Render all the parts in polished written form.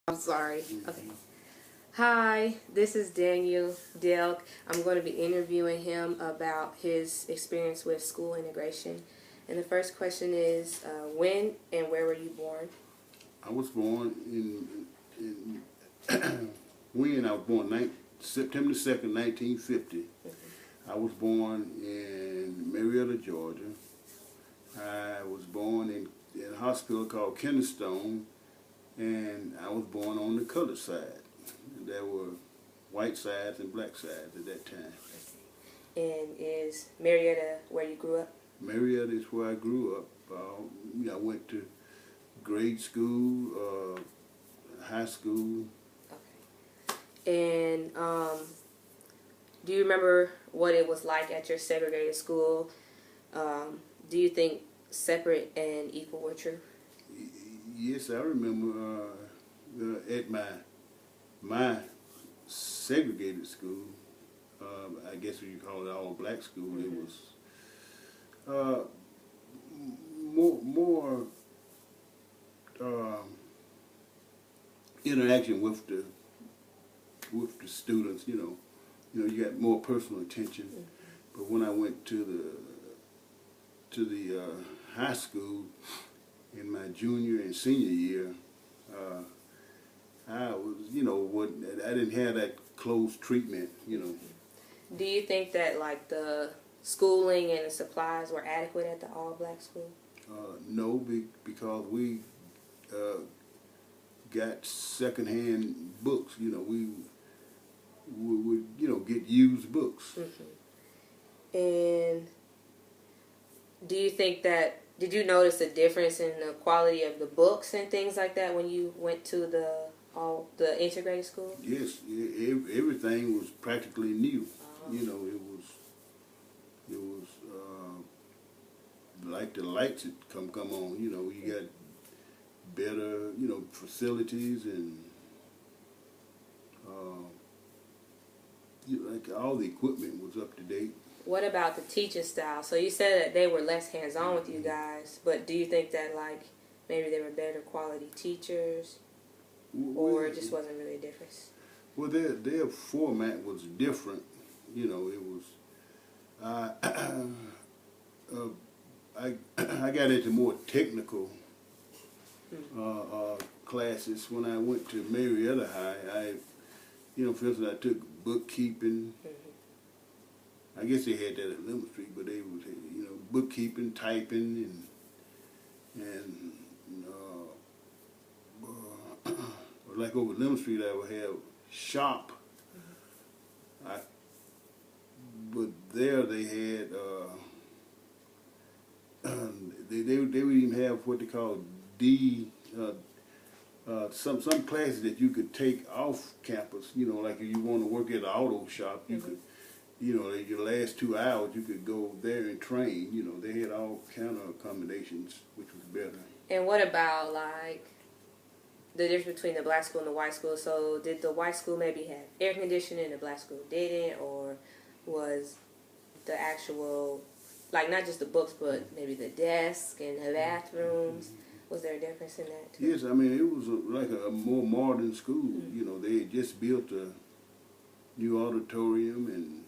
I'm sorry. Okay. Hi, this is Daniel Delk. I'm going to be interviewing him about his experience with school integration. And the first question is, when and where were you born? I was born in when I was born September 2nd, 1950. I was born in Marietta, Georgia. I was born in a hospital called Kennerstone, and I was born on the colored side. There were white sides and black sides at that time. And is Marrietta where you grew up? Marietta is where I grew up. I went to grade school, high school. Okay. And do you remember what it was like at your segregated school? Do you think separate and equal were true? Yes, I remember at my segregated school. I guess you call it all black school. It was more interaction with the students. You got more personal attention. But when I went to the high school in my junior and senior year, I was, I didn't have that close treatment. Do you think that like the schooling and the supplies were adequate at the all-black school? No, because we got secondhand books. We would get used books. And do you think that, did you notice a difference in the quality of the books and things like that when you went to the integrated school? Yes, everything was practically new. It was like the lights had come on. You got better, facilities, and like all the equipment was up to date. What about the teaching style? So you said that they were less hands-on with you guys, but do you think that like maybe they were better quality teachers, or it just wasn't really a difference? Well, their format was different. It was. I got into more technical classes when I went to Marrietta High. For instance, I took bookkeeping. I guess they had that at Lemon Street, but they was, bookkeeping, typing, and like over Lemon Street, I would have shop. But there they had they would even have what they call some classes that you could take off campus. Like if you want to work at an auto shop, you could. Your last 2 hours, you could go there and train. They had all kind of accommodations, which was better. And what about, like, the difference between the black school and the white school? So did the white school maybe have air conditioning and the black school didn't? Or was the actual, like, not just the books, but maybe the desk and the bathrooms, was there a difference in that too? Yes, I mean, it was like a more modern school. They had just built a new auditorium, and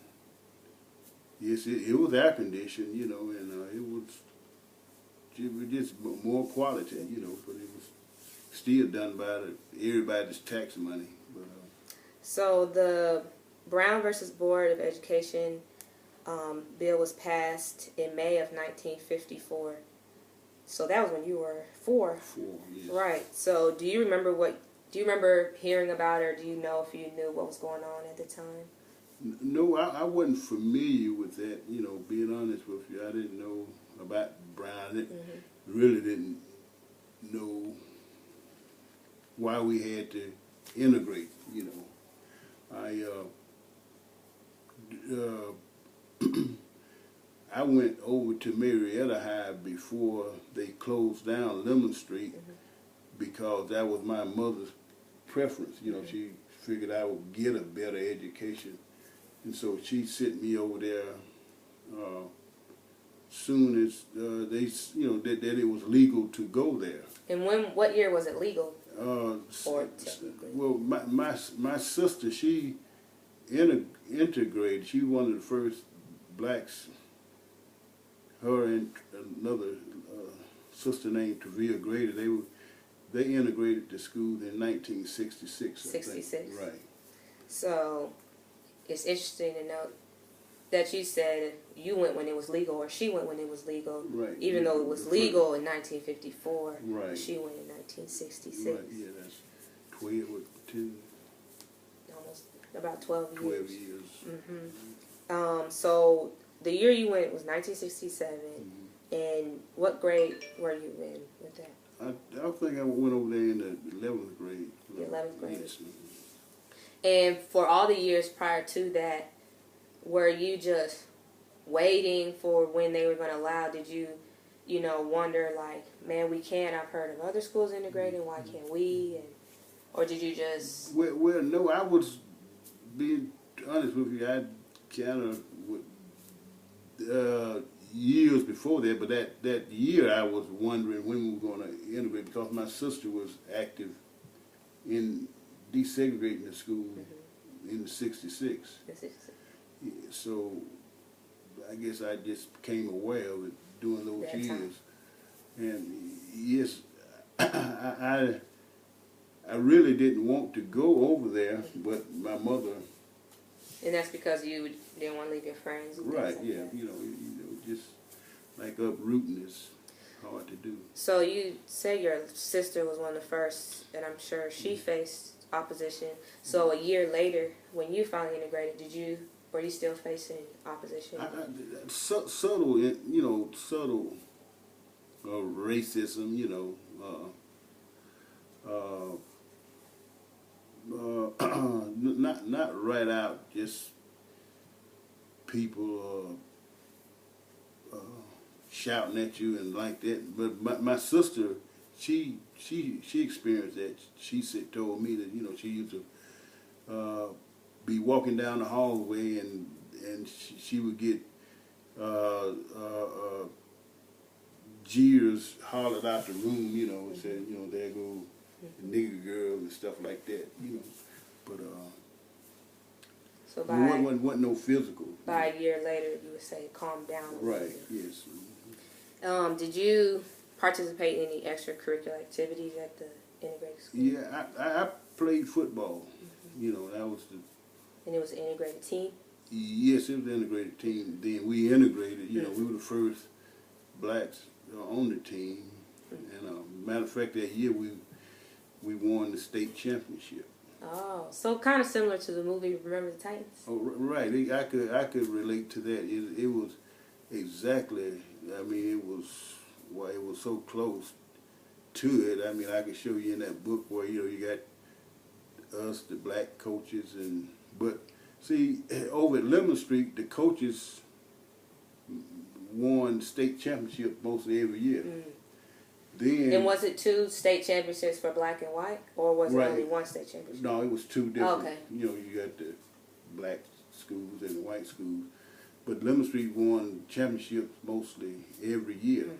yes, it was air conditioned, and it was just more quality, but it was still done by everybody's tax money. But, so the Brown versus Board of Education bill was passed in May of 1954. So that was when you were 4. 4, yes. Right. So do you remember hearing about it, or do you know if you knew what was going on at the time? No, I wasn't familiar with that, being honest with you. I didn't know about Brown. Really didn't know why we had to integrate, I went over to Marrietta High before they closed down Lemon Street because that was my mother's preference. She figured I would get a better education. And so she sent me over there soon as that it was legal to go there. And what year was it legal? Or technically? Well, my sister, she integrated. She was one of the first blacks. Her and another sister named Tavia Grady, they integrated the school in 1966. 66. Right. So it's interesting to note that you said you went when it was legal, or she went when it was legal. Right. Even though it was legal in 1954. Right. She went in 1966. Right. Yeah, that's 12 Almost about 12 years. 12 years. So the year you went was 1967. Mm-hmm. And what grade were you in with that? I think I went over there in the 11th grade. The 11th grade. Yes. And for all the years prior to that, were you just waiting for when they were going to allow? Did you, wonder like, man, we can't. I've heard of other schools integrating. Why can't we? Or did you just? Well, no. I was being honest with you. I kind of years before that, but that year I was wondering when we were going to integrate because my sister was active in desegregating the school in '66. Yeah, so I guess I just became aware of it during those That years. time. And yes, I really didn't want to go over there, but my mother. And that's because you didn't want to leave your friends. And Right. things like Yeah. that. Just like uprooting is hard to do. So you say your sister was one of the first, and I'm sure she faced opposition. So a year later, when you finally integrated, were you still facing opposition? Subtle, subtle racism, not right out, just people shouting at you and like that. But my sister, she experienced that. She told me that she used to be walking down the hallway and she would get jeers hollered out the room, and said, there go the nigger girl and stuff like that, But so wasn't no physical. by a year later, you would say calm down. Right. Yes. Did you participate in any extracurricular activities at the integrated school? Yeah, I played football. That was the. And it was an integrated team? Yes, it was an integrated team. Then we integrated. We were the first blacks on the team. And matter of fact, that year we won the state championship. Oh, so kind of similar to the movie Remember the Titans? Oh, right. I could relate to that. It was exactly. I mean, it was so close to it. I mean, I could show you in that book where you got us, the black coaches, but see, over at Lemon Street, the coaches won state championship mostly every year. Then, and was it 2 state championships for black and white, or was it only 1 state championship? No, it was 2 different. Okay. You got the black schools and the white schools, but Lemon Street won championships mostly every year.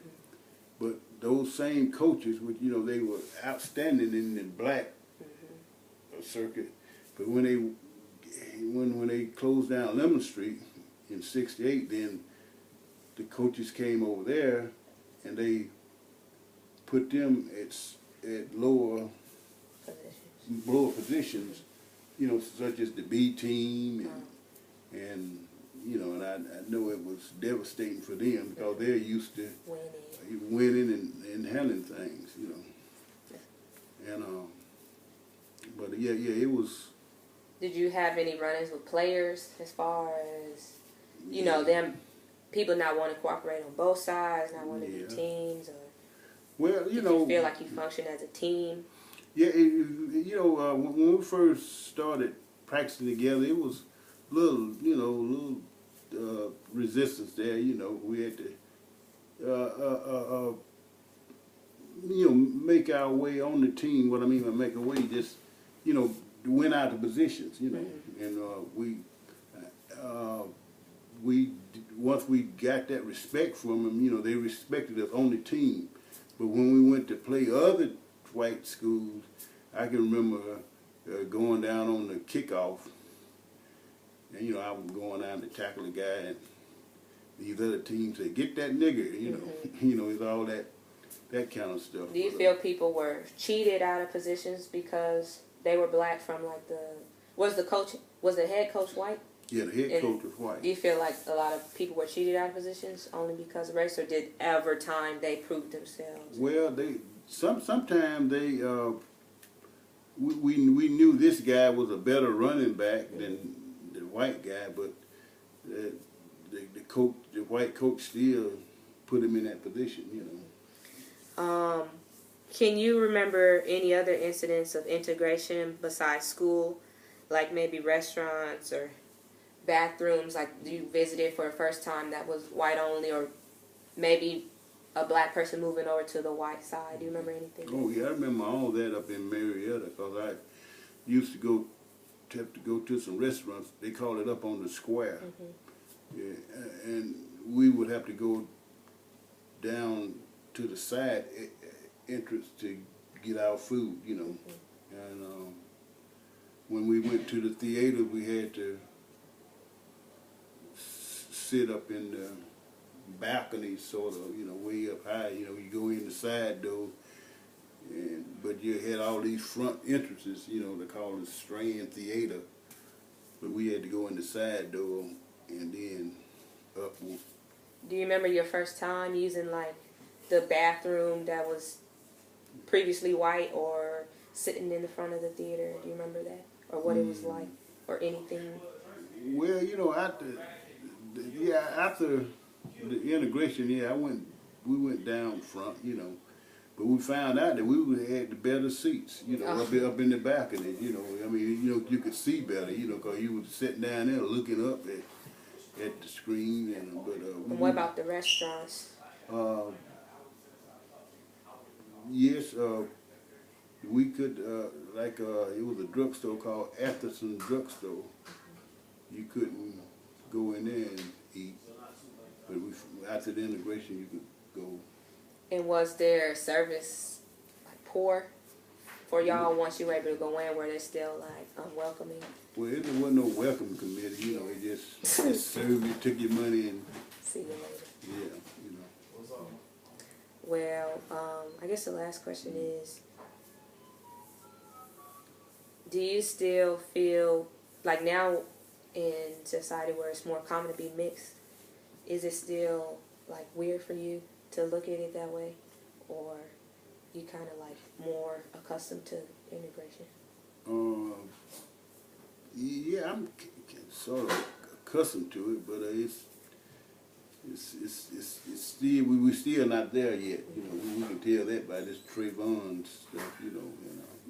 But those same coaches, which they were outstanding in the black circuit, but when they closed down Lemon Street in '68, then the coaches came over there and they put them at lower positions, such as the B team and I know it was devastating for them because they're used to winning and handling things, and but yeah, it was. Did you have any run-ins with players as far as them people not wanting to cooperate on both sides, not wanting to be teams, or well, did you feel like you functioned as a team? Yeah, when we first started practicing together, it was little resistance there. We had to make our way on the team. What I mean by make our way, just win out of positions. And we once we got that respect from them, they respected us on the team. But when we went to play other white schools, I can remember going down on the kickoff, and you know I was going down to tackle the guy, and these other teams say, "Get that nigger," you know, you know, it's all that kind of stuff. Do you feel people were cheated out of positions because they were black from like was the head coach white? Yeah, the head coach was white. Do you feel like a lot of people were cheated out of positions only because of race, or did every time they proved themselves? Well, sometimes they we knew this guy was a better running back than the white guy, but the white coach still put him in that position, you know. Can you remember any other incidents of integration besides school, like maybe restaurants or bathrooms, like you visited for the first time that was white only, or maybe a black person moving over to the white side? Do you remember anything? Oh yeah, I remember all that up in Marrietta, because I used to have to go to some restaurants. They call it up on the square. Yeah, and we would have to go down to the side entrance to get our food, you know. And when we went to the theater, we had to sit up in the balcony, sort of, you know, way up high. You know, you go in the side door, but you had all these front entrances, you know, they call it Strand Theater. But we had to go in the side door and then up. Do you remember your first time using like the bathroom that was previously white, or sitting in the front of the theater? Do you remember that, or what it was like, or anything? Well, you know, after the integration, yeah, we went down front, you know, but we found out that we had the better seats, you know, up in the balcony, you know. I mean, you know, you could see better, you know, because you were sitting down there looking up at the screen. And what about the restaurants? Yes, we could, it was a drugstore called Atherton Drugstore. You couldn't go in there and eat, but after the integration, you could go. And was their service like poor for y'all once you were able to go in? Were they still like unwelcoming? Well, there wasn't no welcome committee, you know. It just served you, took your money, and see you later. Yeah, you know. Well, I guess the last question is, do you still feel like now in society where it's more common to be mixed, is it still like weird for you to look at it that way, or you kind of like more accustomed to integration? Yeah, I'm sort of accustomed to it, but it's still we're still not there yet. You know, we can tell that by this Trayvon stuff. You know,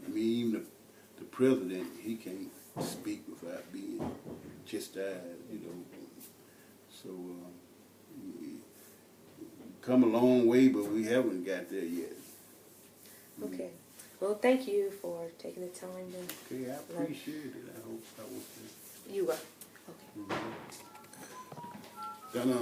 I mean, even the president, he can't speak without being chastised. You know, so we come a long way, but we haven't got there yet. Okay. Well, thank you for taking the time to Okay, I appreciate it. I hope I was. You were. Okay. Ta-da.